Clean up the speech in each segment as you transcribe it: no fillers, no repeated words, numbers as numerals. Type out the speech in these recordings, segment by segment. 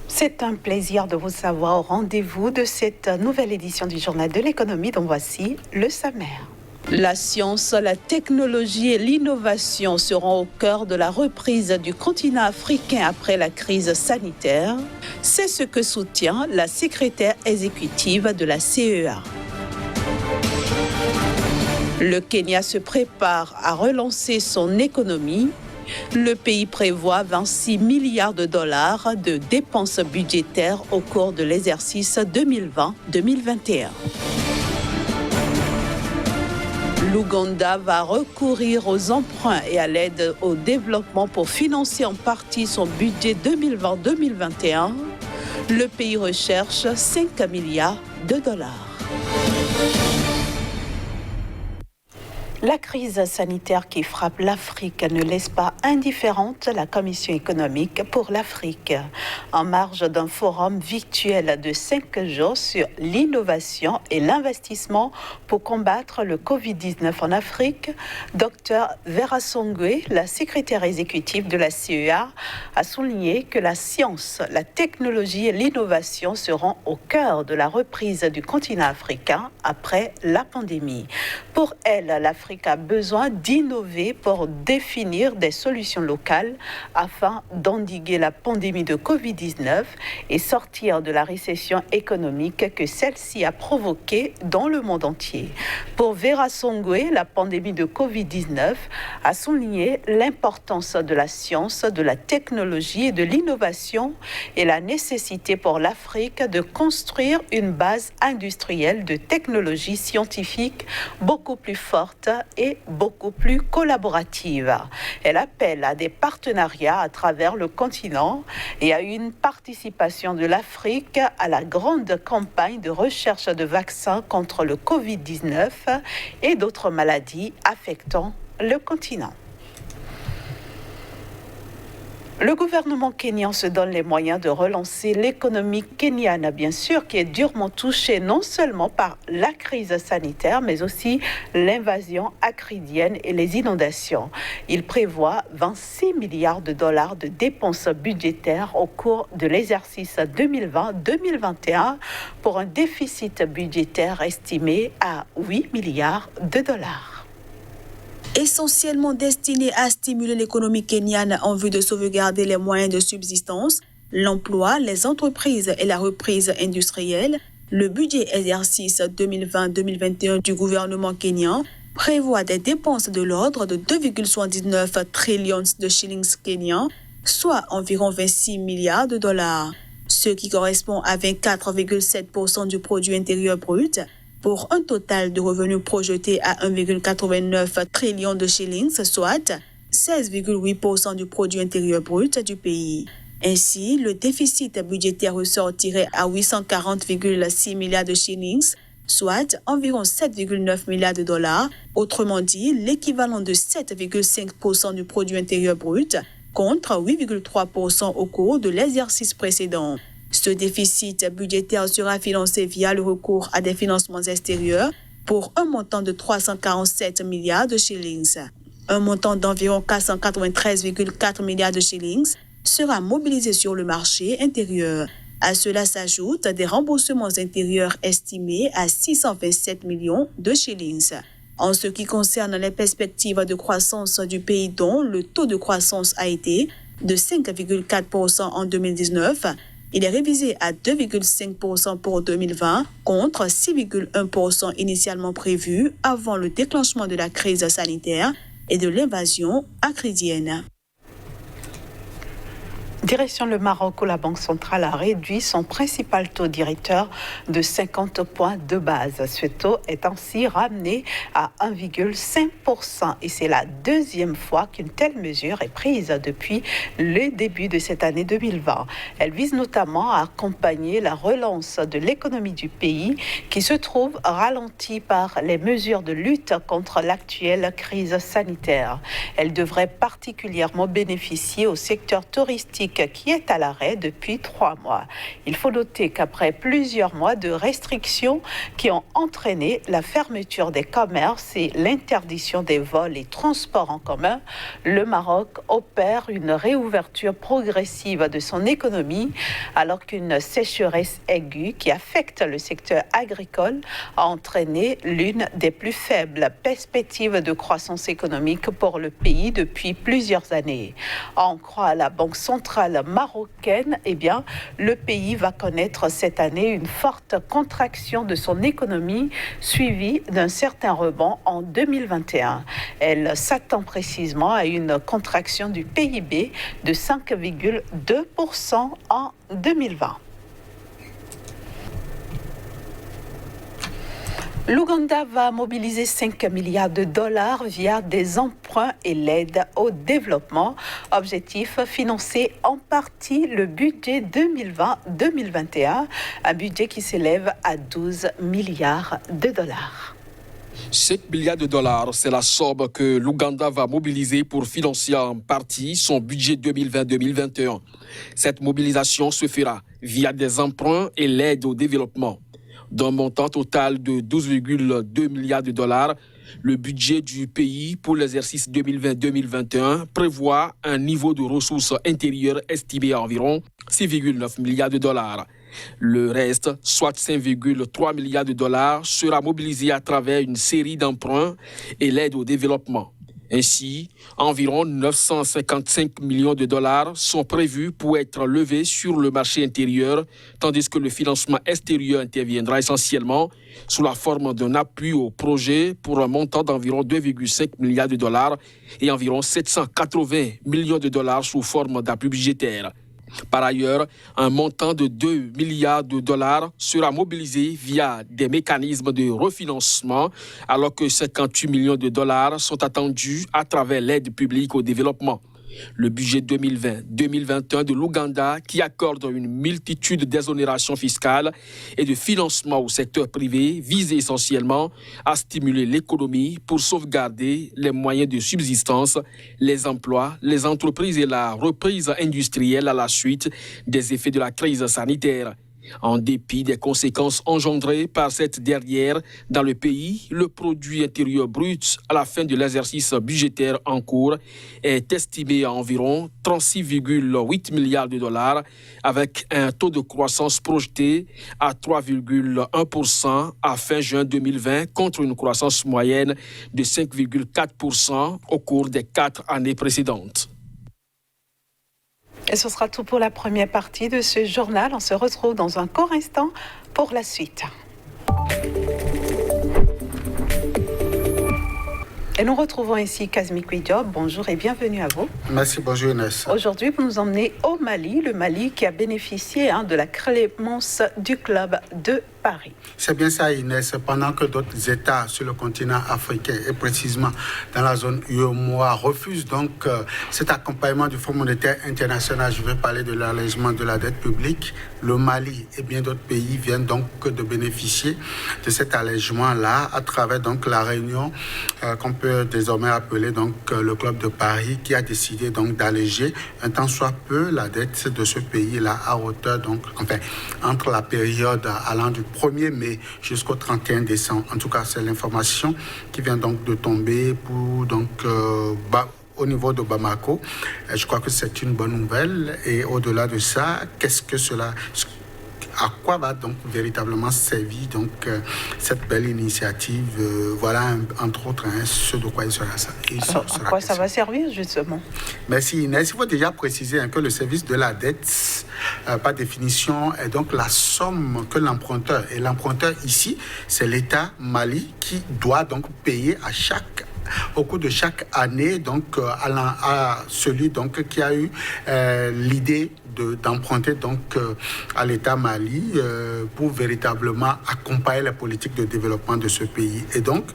C'est un plaisir de vous savoir au rendez-vous de cette nouvelle édition du Journal de l'économie dont voici le sommaire. La science, la technologie et l'innovation seront au cœur de la reprise du continent africain après la crise sanitaire. C'est ce que soutient la secrétaire exécutive de la CEA. Le Kenya se prépare à relancer son économie. Le pays prévoit 26 milliards de dollars de dépenses budgétaires au cours de l'exercice 2020-2021. L'Ouganda va recourir aux emprunts et à l'aide au développement pour financer en partie son budget 2020-2021. Le pays recherche 5 milliards de dollars. La crise sanitaire qui frappe l'Afrique ne laisse pas indifférente la Commission économique pour l'Afrique. En marge d'un forum virtuel de 5 jours sur l'innovation et l'investissement pour combattre le Covid-19 en Afrique, Dr Vera Songwe, la secrétaire exécutive de la CEA, a souligné que la science, la technologie et l'innovation seront au cœur de la reprise du continent africain après la pandémie. Pour elle, l'Afrique a besoin d'innover pour définir des solutions locales afin d'endiguer la pandémie de Covid-19 et sortir de la récession économique que celle-ci a provoquée dans le monde entier. Pour Vera Songwe, la pandémie de Covid-19 a souligné l'importance de la science, de la technologie et de l'innovation et la nécessité pour l'Afrique de construire une base industrielle de technologie scientifique beaucoup plus forte et beaucoup plus collaborative. Elle appelle à des partenariats à travers le continent et à une participation de l'Afrique à la grande campagne de recherche de vaccins contre le Covid-19 et d'autres maladies affectant le continent. Le gouvernement kenyan se donne les moyens de relancer l'économie kenyane, bien sûr, qui est durement touchée non seulement par la crise sanitaire, mais aussi l'invasion acridienne et les inondations. Il prévoit 26 milliards de dollars de dépenses budgétaires au cours de l'exercice 2020-2021 pour un déficit budgétaire estimé à 8 milliards de dollars. Essentiellement destiné à stimuler l'économie kenyane en vue de sauvegarder les moyens de subsistance, l'emploi, les entreprises et la reprise industrielle, le budget exercice 2020-2021 du gouvernement kenyan prévoit des dépenses de l'ordre de 2,79 trillions de shillings kenyans, soit environ 26 milliards de dollars, ce qui correspond à 24,7% du produit intérieur brut, pour un total de revenus projetés à 1,89 trillion de shillings, soit 16,8% du produit intérieur brut du pays. Ainsi, le déficit budgétaire ressortirait à 840,6 milliards de shillings, soit environ 7,9 milliards de dollars, autrement dit l'équivalent de 7,5% du produit intérieur brut, contre 8,3% au cours de l'exercice précédent. Ce déficit budgétaire sera financé via le recours à des financements extérieurs pour un montant de 347 milliards de shillings. Un montant d'environ 493,4 milliards de shillings sera mobilisé sur le marché intérieur. À cela s'ajoutent des remboursements intérieurs estimés à 627 millions de shillings. En ce qui concerne les perspectives de croissance du pays dont le taux de croissance a été de 5,4% en 2019, il est révisé à 2,5% pour 2020 contre 6,1% initialement prévu avant le déclenchement de la crise sanitaire et de l'invasion acridienne. Direction le Maroc où la Banque centrale a réduit son principal taux directeur de 50 points de base. Ce taux est ainsi ramené à 1,5% et c'est la deuxième fois qu'une telle mesure est prise depuis le début de cette année 2020. Elle vise notamment à accompagner la relance de l'économie du pays qui se trouve ralentie par les mesures de lutte contre l'actuelle crise sanitaire. Elle devrait particulièrement bénéficier au secteur touristique économique qui est à l'arrêt depuis 3 mois. Il faut noter qu'après plusieurs mois de restrictions qui ont entraîné la fermeture des commerces et l'interdiction des vols et transports en commun, le Maroc opère une réouverture progressive de son économie alors qu'une sécheresse aiguë qui affecte le secteur agricole a entraîné l'une des plus faibles perspectives de croissance économique pour le pays depuis plusieurs années. En croit à la Banque centrale marocaine, le pays va connaître cette année une forte contraction de son économie suivie d'un certain rebond en 2021. Elle s'attend précisément à une contraction du PIB de 5,2% en 2020. L'Ouganda va mobiliser 5 milliards de dollars via des emprunts et l'aide au développement. Objectif, financer en partie le budget 2020-2021, un budget qui s'élève à 12 milliards de dollars. 5 milliards de dollars, c'est la somme que l'Ouganda va mobiliser pour financer en partie son budget 2020-2021. Cette mobilisation se fera via des emprunts et l'aide au développement. D'un montant total de 12,2 milliards de dollars, le budget du pays pour l'exercice 2020-2021 prévoit un niveau de ressources intérieures estimé à environ 6,9 milliards de dollars. Le reste, soit 5,3 milliards de dollars, sera mobilisé à travers une série d'emprunts et l'aide au développement. Ainsi, environ 955 millions de dollars sont prévus pour être levés sur le marché intérieur, tandis que le financement extérieur interviendra essentiellement sous la forme d'un appui au projet pour un montant d'environ 2,5 milliards de dollars et environ 780 millions de dollars sous forme d'appui budgétaire. Par ailleurs, un montant de 2 milliards de dollars sera mobilisé via des mécanismes de refinancement, alors que 58 millions de dollars sont attendus à travers l'aide publique au développement. Le budget 2020-2021 de l'Ouganda, qui accorde une multitude d'exonérations fiscales et de financement au secteur privé, vise essentiellement à stimuler l'économie pour sauvegarder les moyens de subsistance, les emplois, les entreprises et la reprise industrielle à la suite des effets de la crise sanitaire. En dépit des conséquences engendrées par cette dernière dans le pays, le produit intérieur brut à la fin de l'exercice budgétaire en cours est estimé à environ 36,8 milliards de dollars avec un taux de croissance projeté à 3,1% à fin juin 2020 contre une croissance moyenne de 5,4% au cours des 4 années précédentes. Et ce sera tout pour la première partie de ce journal. On se retrouve dans un court instant pour la suite. Et nous retrouvons ici Kazmi Diop. Bonjour et bienvenue à vous. Merci, bonjour Inès. Aujourd'hui, vous nous emmenez au Mali, le Mali qui a bénéficié de la clémence du club de Paris. C'est bien ça Inès, pendant que d'autres États sur le continent africain et précisément dans la zone UEMOA refusent donc cet accompagnement du Fonds monétaire international, je vais parler de l'allègement de la dette publique, le Mali et bien d'autres pays viennent donc de bénéficier de cet allègement-là à travers donc la réunion qu'on peut désormais appeler donc le club de Paris qui a décidé donc d'alléger un tant soit peu la dette de ce pays-là à hauteur donc entre la période allant du 1er mai jusqu'au 31 décembre. En tout cas, c'est l'information qui vient donc de tomber pour donc au niveau de Bamako. Je crois que c'est une bonne nouvelle. Et au-delà de ça, à quoi va donc véritablement servir donc cette belle initiative voilà entre autres ce de quoi il sera ça. À quoi ça va servir justement? Merci Inès. Il faut déjà préciser que le service de la dette par définition est donc la somme que l'emprunteur, et l'emprunteur ici c'est l'État Mali qui doit donc payer au cours de chaque année donc à celui donc qui a eu l'idée d'emprunter donc à l'État Mali pour véritablement accompagner la politique de développement de ce pays. Et donc,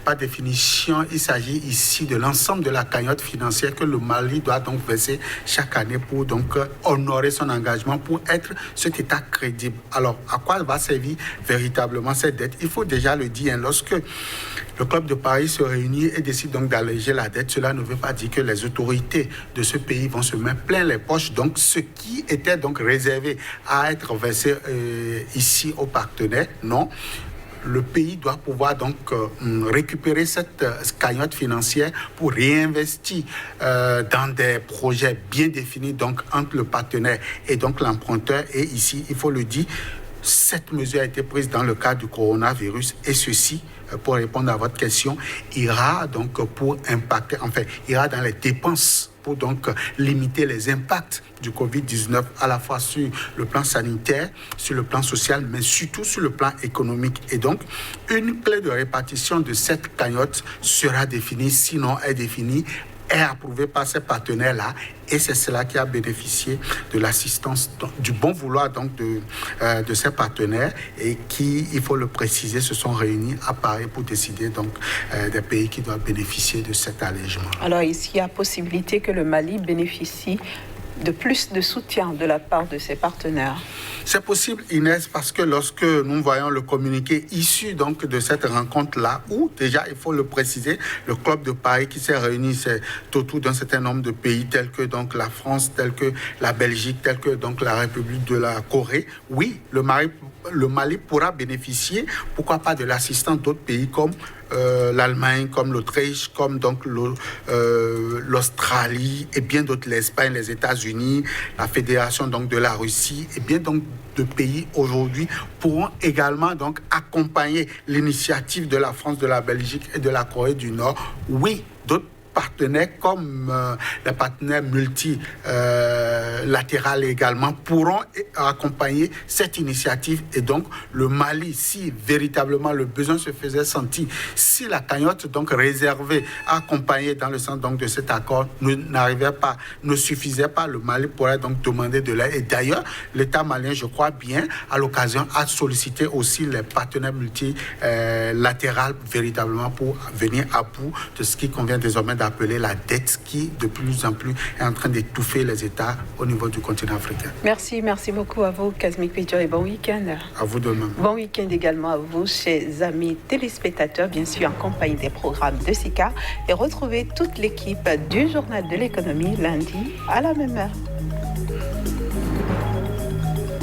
par définition, il s'agit ici de l'ensemble de la cagnotte financière que le Mali doit donc verser chaque année pour donc honorer son engagement, pour être cet État crédible. Alors, à quoi va servir véritablement cette dette? Il faut déjà le dire, lorsque le Club de Paris se réunit et décide donc d'alléger la dette, cela ne veut pas dire que les autorités de ce pays vont se mettre plein les poches. Donc, ce qui était donc réservé à être versé ici aux partenaires, non. Le pays doit pouvoir donc récupérer cette cagnotte financière pour réinvestir dans des projets bien définis donc entre le partenaire et donc l'emprunteur. Et ici, il faut le dire, cette mesure a été prise dans le cadre du coronavirus et ceci, pour répondre à votre question, ira donc pour impacter, enfin, ira dans les dépenses pour donc limiter les impacts du Covid-19 à la fois sur le plan sanitaire, sur le plan social, mais surtout sur le plan économique. Et donc, une clé de répartition de cette cagnotte sera définie, sinon est définie, est approuvée par ces partenaires-là, et c'est cela qui a bénéficié de l'assistance, du bon vouloir donc de ces partenaires, et qui, il faut le préciser, se sont réunis à Paris pour décider donc des pays qui doivent bénéficier de cet allègement. Alors ici, il y a possibilité que le Mali bénéficie de plus de soutien de la part de ses partenaires? C'est possible, Inès, parce que lorsque nous voyons le communiqué issu donc de cette rencontre-là, où déjà, il faut le préciser, le Club de Paris qui s'est réuni, c'est autour d'un certain nombre de pays tels que donc la France, tels que la Belgique, tels que donc la République de la Corée. Oui, le Mali pourra bénéficier, pourquoi pas, de l'assistance d'autres pays comme l'Allemagne, comme l'Autriche, comme donc l'Australie et bien d'autres, l'Espagne, les États-Unis, la Fédération donc de la Russie et bien donc de pays aujourd'hui pourront également donc accompagner l'initiative de la France, de la Belgique et de la Corée du Nord. Oui, d'autres partenaires comme les partenaires multilatérales également pourront accompagner cette initiative. Et donc le Mali, si véritablement le besoin se faisait sentir, si la cagnotte donc réservée à accompagner dans le sens donc de cet accord ne suffisait pas, le Mali pourrait donc demander de l'aide. Et d'ailleurs, l'État malien, je crois bien, à l'occasion, a sollicité aussi les partenaires multilatérales véritablement pour venir à bout de ce qui convient désormais d'appeler la dette qui, de plus en plus, est en train d'étouffer les États au niveau du continent africain. Merci beaucoup à vous, Kazmi Kpidjo, et bon week-end. À vous de même. Bon week-end également à vous, chers amis téléspectateurs, bien sûr en compagnie des programmes de SICA, et retrouvez toute l'équipe du Journal de l'économie lundi à la même heure.